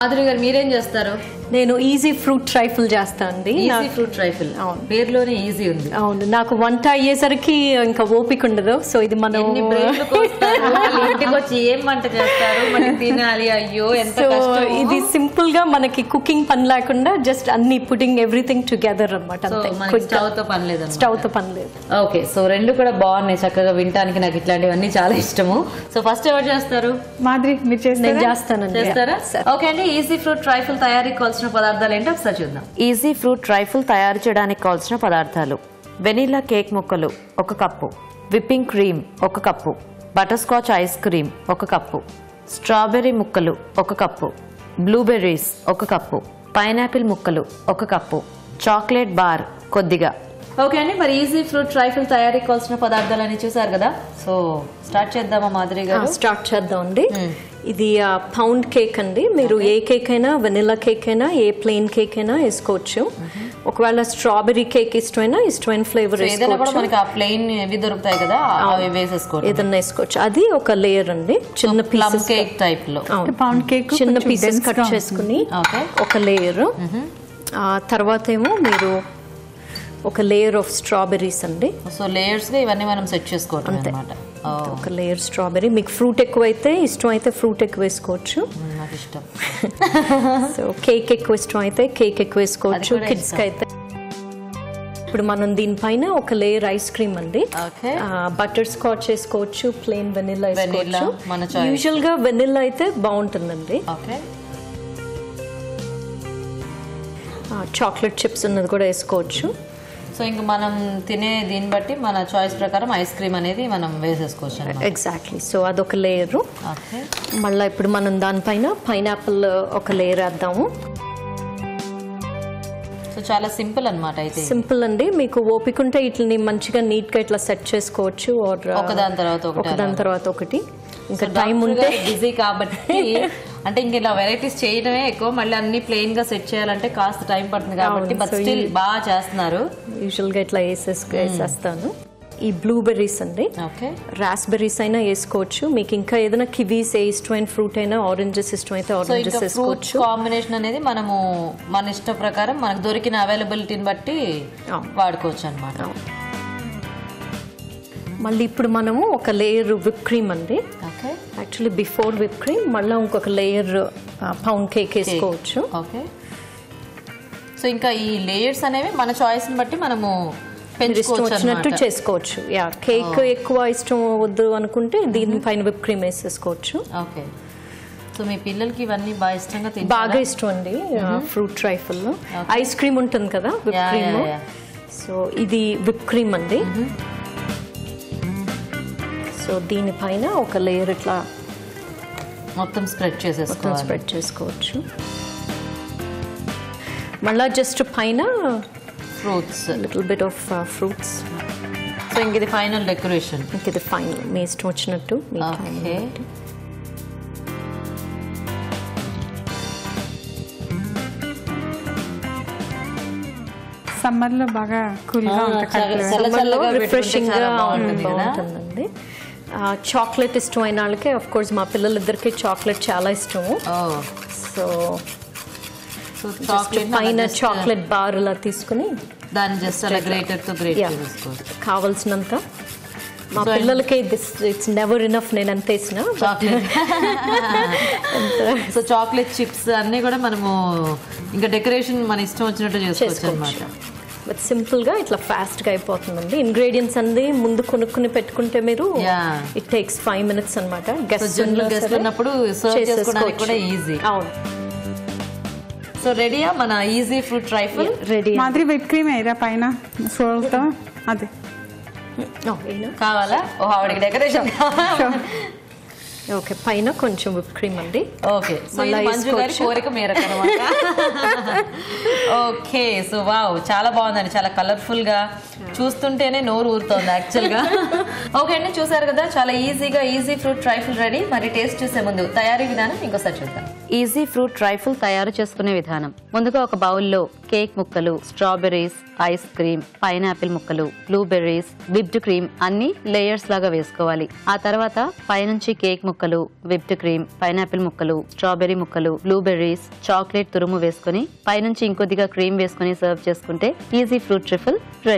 మాధురి గారు మీరేం చేస్తారు? నేను ఈజీ ఫ్రూట్ ట్రైఫుల్ చేస్తానండి. ఈజీ ఫ్రూట్ ట్రైఫుల్ పేరులోనే ఈజీ ఉంది. అవును, నాకు వంట అయ్యేసరికి ఇంకా ఓపిక ఉండదు. సో ఇది మనం ఇంటికి వచ్చి ఏం వంట చేస్తారు, మనకి తినాలి, అయ్యో ఎంత కష్టం. ఇది సింపుల్ గా మనకి కుకింగ్ పని లేకుండా జస్ట్ అన్ని పుట్టింగ్ ఎవ్రీథింగ్ టుగెదర్ అన్నమాట. స్టవ్ తో పని లేదు. ఓకే, సో రెండు కూడా బాగున్నాయి చక్కగా వినటానికి. నాకు ఇట్లాంటివన్నీ చాలా ఇష్టము. సో ఫస్ట్ ఎవరు చేస్తారు? మాధురి, మీరు చేస్తారా? ఓకే అండి, ఈజీ ఫ్రూట్ ట్రైఫుల్ తయారీకి కావాల్సిన పదార్థాలు ఏంటో ఒకసారి చూద్దాం. ఈజీ ఫ్రూట్ ట్రైఫుల్ తయారు చేయడానికి కావాల్సిన పదార్థాలు: వెనిలా కేక్ ముక్కలు 1 cup, whipping cream 1 cup, butter scotch ice cream 1 cup, strawberry ముక్కలు 1 కప్పు, బ్లూబెర్రీస్ 1 కప్పు, పైనాపిల్ ముక్కలు 1 కప్పు, చాక్లెట్ బార్ కొద్దిగా. ఓకే అండి, మరి ఈజీ ఫ్రూట్ ట్రైఫుల్ తయారీకి కావాల్సిన పదార్థాలని చూసారు కదా. సో స్టార్ట్ చేద్దామా మాధురి గారు? స్టార్ట్ చేద్దాం అండి. ఇది పౌండ్ కేక్ అండి. మీరు ఏ కేక్ అయినా, వెనిలా కేక్ అయినా, ఏ ప్లెయిన్ కేక్ అయినా వేసుకోవచ్చు. ఒకవేళ స్ట్రాబెర్రీ కేక్ ఇష్టమైన ఫ్లేవర్ ఏదన్నా వేసుకోవచ్చు. అది ఒక లేయర్ అండి. చిన్న పీసెస్ కేక్ టైప్ లో పౌండ్ కేక్ చిన్న పీసెస్ కట్ చేసుకుని ఒక లేయర్. తర్వాత ఏమో మీరు ఒక లేయర్ ఆఫ్ స్ట్రాబెర్రీస్ అండి. సో లేయర్స్ గా ఇవన్నీ మనం సెట్ చేసుకోవటం అన్నమాట. ఒక లేయర్ స్ట్రాబెర్రీ. మీకు ఫ్రూట్ ఎక్కువైతే ఇష్టం అయితే ఫ్రూట్ ఎక్కువ వేసుకోవచ్చు. నాకు ఇష్టం. సో కేక్ ఎక్కువ ఇష్టం అయితే కేక్ ఎక్కువ వేసుకోవచ్చు. కిడ్స్ కి అయితే. ఇప్పుడు మనం దీనిపైన ఒక లేయర్ ఐస్ క్రీమ్ అండి. బటర్ స్కాచ్ వేసుకోవచ్చు, ప్లెయిన్ వెనిలా వేసుకోవచ్చు. యూజువల్ గా వెనిలా అయితే బాగుంటుందండి. చాక్లెట్ చిప్స్ ఉన్నది కూడా వేసుకోవచ్చు. సో ఇంకా మనం తినే దీన్ని బట్టి మన చాయిస్ ప్రకారం ఐస్ క్రీమ్ అనేది మనం వేసేసుకోవచ్చు. ఎగ్జాక్ట్లీ. సో అదొక లేయరు. మళ్ళీ ఇప్పుడు మనం దానిపైన పైనాపిల్ ఒక లేయర్ వేద్దాము. సో చాలా సింపుల్ అన్నమాట. అయితే సింపుల్ అండి. మీకు ఓపిక ఉంటే వీటిని మంచిగా నీట్ గా ఇట్లా సెట్ చేసుకోవచ్చు. ఒకదాని తర్వాత ఒకటి. ఇంకా టైం ఉంటే బిజీ కాబట్టి అంటే ఇంక ఇలా వెరైటీస్ చేయడమే ఎక్కువ. మళ్ళీ అన్ని ప్లెయిన్ గా సెట్ చేయాలంటే కాస్త టైం పడుతుంది కాబట్టి బట్ స్టిల్ బాగా చేస్తున్నారు. యూజువల్ గా ఇట్లా వేసేస్తాను. ఈ బ్లూబెర్రీస్ అండి. రాస్బెర్రీస్ అయినా వేసుకోవచ్చు. మీకు ఇంకా ఏదైనా కివీస్ ఏ ఇష్టమైన ఫ్రూట్ అయినా, ఆరెంజెస్ ఇష్టమైతే ఆరెంజెస్ వేసుకోవచ్చు. కాంబినేషన్ అనేది మనము మన ఇష్ట ప్రకారం మనకు దొరికిన అవైలబిలిటీని బట్టి వాడుకోవచ్చు అన్నమాట. మళ్ళీ ఇప్పుడు మనము ఒక లేయర్ విప్ క్రీమ్ అండి. యాక్చువల్లీ బిఫోర్ విప్ క్రీమ్ మళ్ళీ ఇంకొక లేయర్ పౌండ్ కేక్ వేసుకోవచ్చు. సో ఇంకా ఈ లేయర్స్ అనేవి మన చాయిస్ ని బట్టి మనము వచ్చినట్టు చేసుకోవచ్చు. కేక్ ఎక్కువ ఇష్టం వద్దు అనుకుంటే దీనిపైన విప్ క్రీమ్ వేసేసుకోవచ్చు. ఓకే. సో మీ పిల్లలకి ఇవన్నీ బాగా ఇష్టం అండి. ఫ్రూట్ ట్రైఫుల్ లో ఐస్ క్రీమ్ ఉంటుంది కదా, విప్ క్రీమ్. సో ఇది విప్ క్రీమ్ అండి. సో దీనిపైన ఒక లేయర్ ఇట్లా మొత్తం స్ప్రెడ్ చేసుకోవచ్చు. మళ్ళా జస్ట్ పైన fruits, little bit of fruits. So ఇంక ఇది ఫైనల్ డెకరేషన్. ఇది ఫైనల్ మీ ఇష్టం వచ్చినట్టు. సమ్మర్ లో బాగా కూల్ గా ఉంటుంది, రిఫ్రెషింగ్ గా బాగుంటుందండి. చాక్లెట్ ఇష్టమైన వాళ్ళకి ఆఫ్ కోర్స్ మా పిల్లలిద్దరికి చాక్లెట్ చాలా ఇష్టము. సో పైన చాక్లెట్ బార్ ఇలా తీసుకుని దాన్ని జస్ట్ గ్రేటర్ తో గ్రేట్ చేసుకోవచ్చు కావాల్సినంత. మా పిల్లలకి ఇట్స్ నెవర్ ఇనఫ్ నేను ఎంత వేసిన. సో చాక్లెట్ చిప్స్ అన్ని కూడా మనము ఇంకా డెకరేషన్ మన ఇష్టం వచ్చినట్టు చేసుకోవచ్చు అన్నమాట. బట్ సింపుల్ గా ఇట్లా ఫాస్ట్ గా అయిపోతుందండి. ఇంగ్రీడియంట్స్ అన్ని ముందు కొనుక్కుని పెట్టుకుంటే మీరు ఇట్ టేక్స్ 5 minutes అన్నమాట. గెస్ట్ ఉన్నప్పుడు సర్వ్ చేసుకోవడానికి కూడా ఈజీ. అవును. సో రెడీయా మన ఈజీ ఫ్రూట్ ట్రైఫుల్? రెడీ. మాదిరి విప్ క్రీమ్ ఏరా పైన సోల్తో అది కావాలా? ఓ ఆవిడకి డెకరేషన్. ఓకే, పైన కొంచెం విప్ క్రీమ్ అండి. ఓకే, మంజు గారి కోరిక మేరకు అన్నమాట. ఓకే, సో వావ్, చాలా బాగుందండి. చాలా కలర్ఫుల్ గా చూస్తుంటేనే నోరు ఊరుతోంది యాక్చువల్ గా. ఓకే అండి, చూసారు కదా, చాలా ఈజీగా ఈజీ ఫ్రూట్ ట్రైఫుల్ రెడీ. మరి టేస్ట్ చూసే ముందు తయారీ విధానం ఇంకోసారి చూద్దాం. ఈజీ ఫ్రూట్ ట్రైఫుల్ తయారు చేసుకునే విధానం: ముందుగా ఒక బౌల్లో కేక్ ముక్కలు, స్ట్రాబెర్రీస్, ఐస్ క్రీమ్, పైనాపిల్ ముక్కలు, బ్లూబెర్రీస్, విప్డ్ క్రీమ్ అన్ని లేయర్స్ లాగా వేసుకోవాలి. ఆ తర్వాత పైనుంచి కేక్ ముక్కలు, విప్డ్ క్రీమ్, పైనాపిల్ ముక్కలు, స్ట్రాబెర్రీ ముక్కలు, బ్లూబెర్రీస్, చాక్లెట్ తురుము వేసుకుని పైనుంచి ఇంకొద్దిగా క్రీమ్ వేసుకుని సర్వ్ చేసుకుంటే ఈజీ ఫ్రూట్ ట్రిఫుల్ రెడీ.